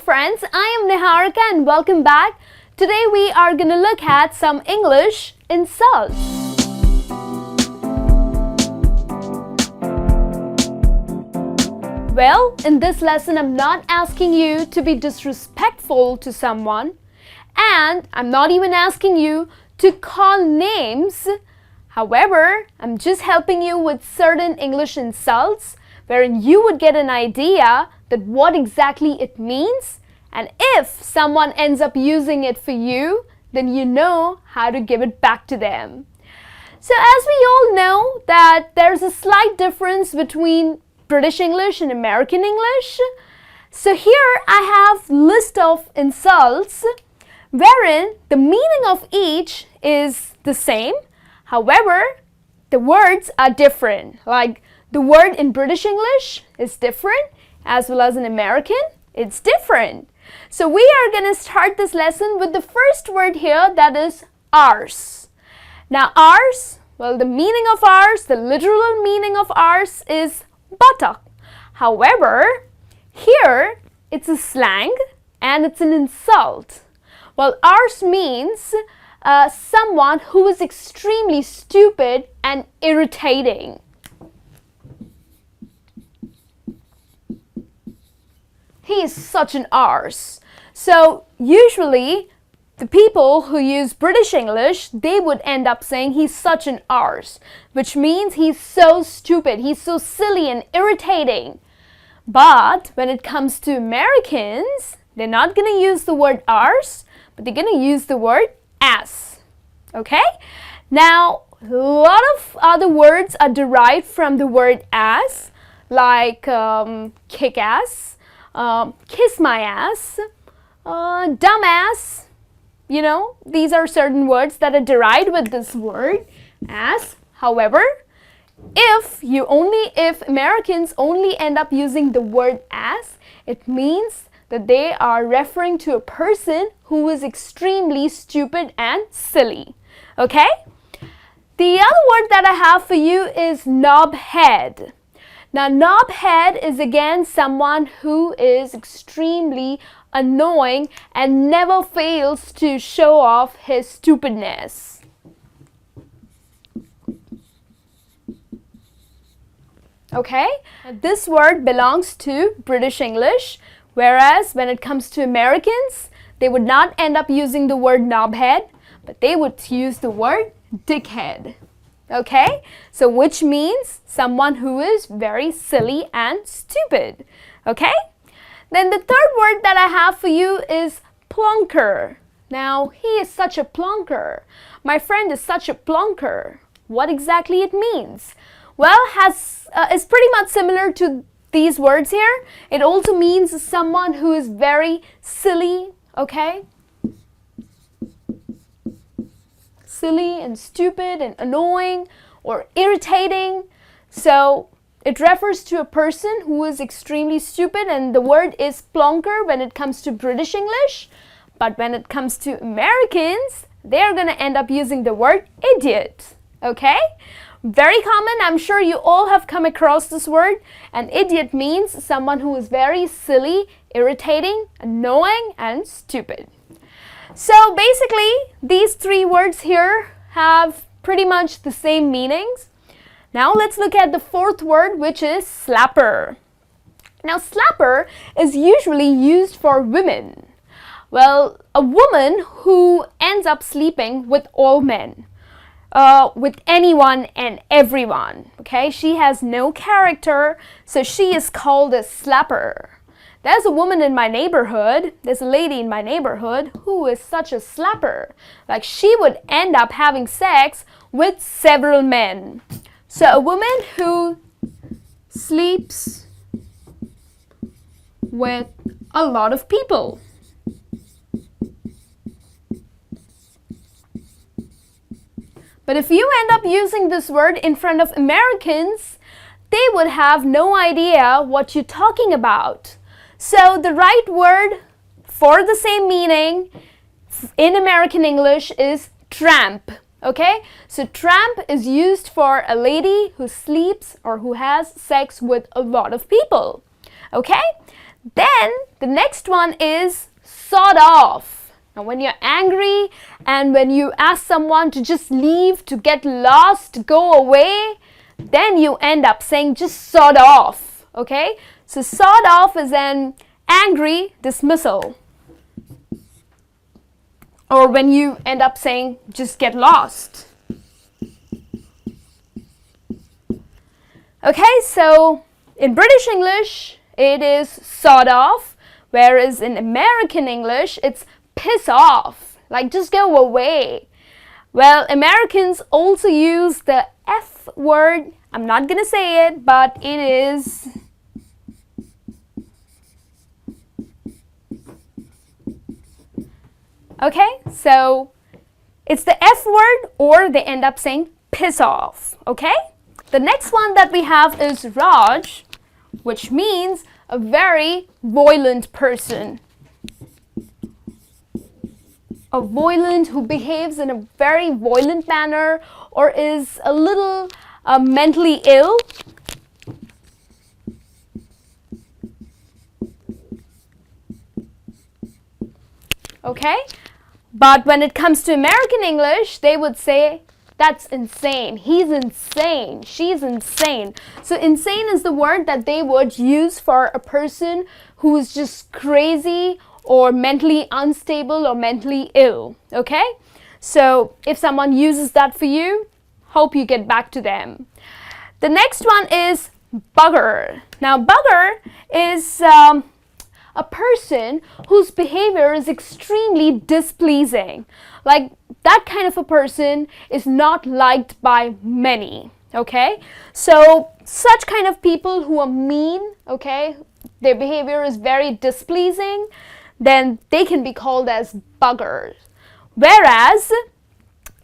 friends, I am Niharika and welcome back. Today we are going to look at some English insults. Well, in this lesson I'm not asking you to be disrespectful to someone, and I'm not even asking you to call names. However, I'm just helping you with certain English insults wherein you would get an idea that what exactly it means, and if someone ends up using it for you, then you know how to give it back to them. So as we all know that there's a slight difference between British English and American English. So here I have list of insults wherein the meaning of each is the same. However, the words are different. Like the word in British English is different as well as in American, it's different. So we are going to start this lesson with the first word here, that is arse. Now arse, well, the meaning of arse, the literal meaning of arse is buttock. However, here it's a slang and it's an insult. Well, arse means someone who is extremely stupid and irritating. He is such an arse. So usually the people who use British English, they would end up saying he's such an arse, which means he's so stupid, he's so silly and irritating. But when it comes to Americans, they're not going to use the word arse, but they're going to use the word ass. Okay? Now, a lot of other words are derived from the word ass, like kick ass, kiss my ass, dumbass. You know, these are certain words that are derived with this word ass. However, if Americans only end up using the word ass, it means that they are referring to a person who is extremely stupid and silly. Okay? The other word that I have for you is knobhead. Now, knobhead is again someone who is extremely annoying and never fails to show off his stupidness. Okay? This word belongs to British English, whereas when it comes to Americans, they would not end up using the word knobhead, but they would use the word dickhead. Okay, so which means someone who is very silly and stupid. Okay, then the third word that I have for you is plonker. Now, he is such a plonker. My friend is such a plonker. What exactly it means? Well, is pretty much similar to these words here. It also means someone who is very silly. Okay, silly and stupid and annoying or irritating. So it refers to a person who is extremely stupid, and the word is plonker when it comes to British English. But when it comes to Americans, they're going to end up using the word idiot. Okay? Very common. I'm sure you all have come across this word. And idiot means someone who is very silly, irritating, annoying, and stupid. So basically, these three words here have pretty much the same meanings. Now let's look at the fourth word, which is slapper. Now slapper is usually used for women. Well, a woman who ends up sleeping with all men, with anyone and everyone. Okay, she has no character, so she is called a slapper. There's a woman in my neighborhood, there's a lady in my neighborhood who is such a slapper. Like she would end up having sex with several men. So a woman who sleeps with a lot of people. But if you end up using this word in front of Americans, they would have no idea what you're talking about. So the right word for the same meaning in American English is tramp. Okay? So tramp is used for a lady who sleeps or who has sex with a lot of people. Okay? Then the next one is sod off. Now when you're angry and when you ask someone to just leave, to get lost, to go away, then you end up saying just sod off, okay? So sod off is an angry dismissal. Or when you end up saying just get lost. Okay, so in British English, it is sod off, whereas in American English, it's piss off, like just go away. Well, Americans also use the F word. I'm not gonna say it, but it is okay, so it's the F word, or they end up saying piss off, okay? The next one that we have is Raj, which means a very violent person. A violent who behaves in a very violent manner or is a little mentally ill. Okay? But when it comes to American English, they would say, that's insane. He's insane. She's insane. So insane is the word that they would use for a person who is just crazy or mentally unstable or mentally ill. Okay? So if someone uses that for you, hope you get back to them. The next one is bugger. Now bugger is a person whose behavior is extremely displeasing. Like that kind of a person is not liked by many, okay? So such kind of people who are mean, okay, their behavior is very displeasing, then they can be called as buggers. Whereas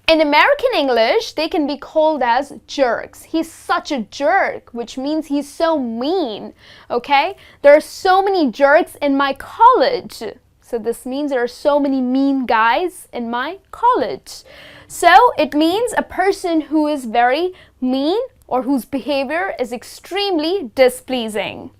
in American English, they can be called as jerks. He's such a jerk, which means he's so mean, okay? There are so many jerks in my college. So this means there are so many mean guys in my college. So it means a person who is very mean or whose behavior is extremely displeasing.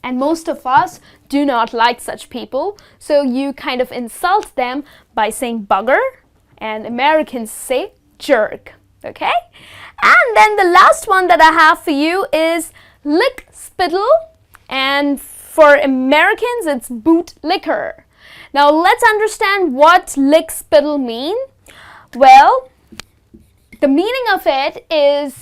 And most of us do not like such people, so you kind of insult them by saying bugger, and Americans say jerk, okay? And then the last one that I have for you is lick spittle, and for Americans it's boot liquor. Now let's understand what lick spittle mean. Well, the meaning of it is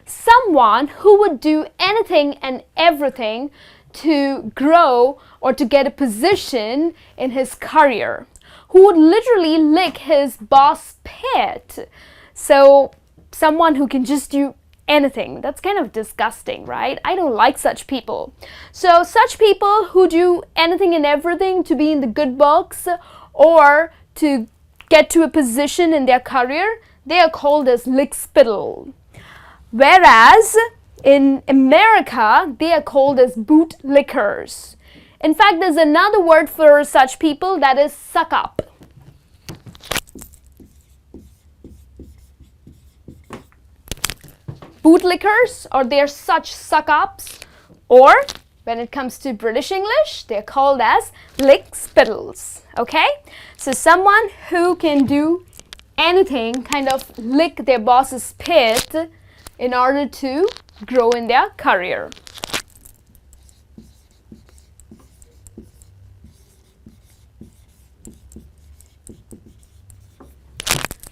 someone who would do anything and everything to grow or to get a position in his career, who would literally lick his boss pit. So someone who can just do anything. That's kind of disgusting, right? I don't like such people. So such people who do anything and everything to be in the good books or to get to a position in their career, they are called as lick spittle. Whereas in America, they are called as boot lickers. In fact, there's another word for such people, that is suck up. Bootlickers, or they're such suck ups, or when it comes to British English, they're called as lick spittles. Okay? So someone who can do anything, kind of lick their boss's pit in order to grow in their career.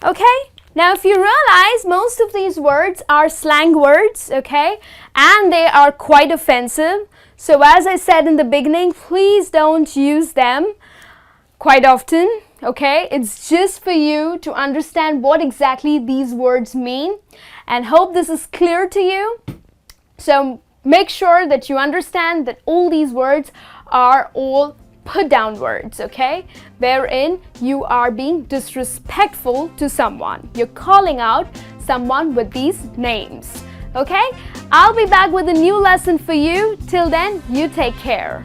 Okay? Now if you realize most of these words are slang words, okay? And they are quite offensive. So as I said in the beginning, please don't use them quite often, okay? It's just for you to understand what exactly these words mean, and hope this is clear to you. So make sure that you understand that all these words are all put down words, okay? Wherein you are being disrespectful to someone. You're calling out someone with these names, okay? I'll be back with a new lesson for you. Till then, you take care.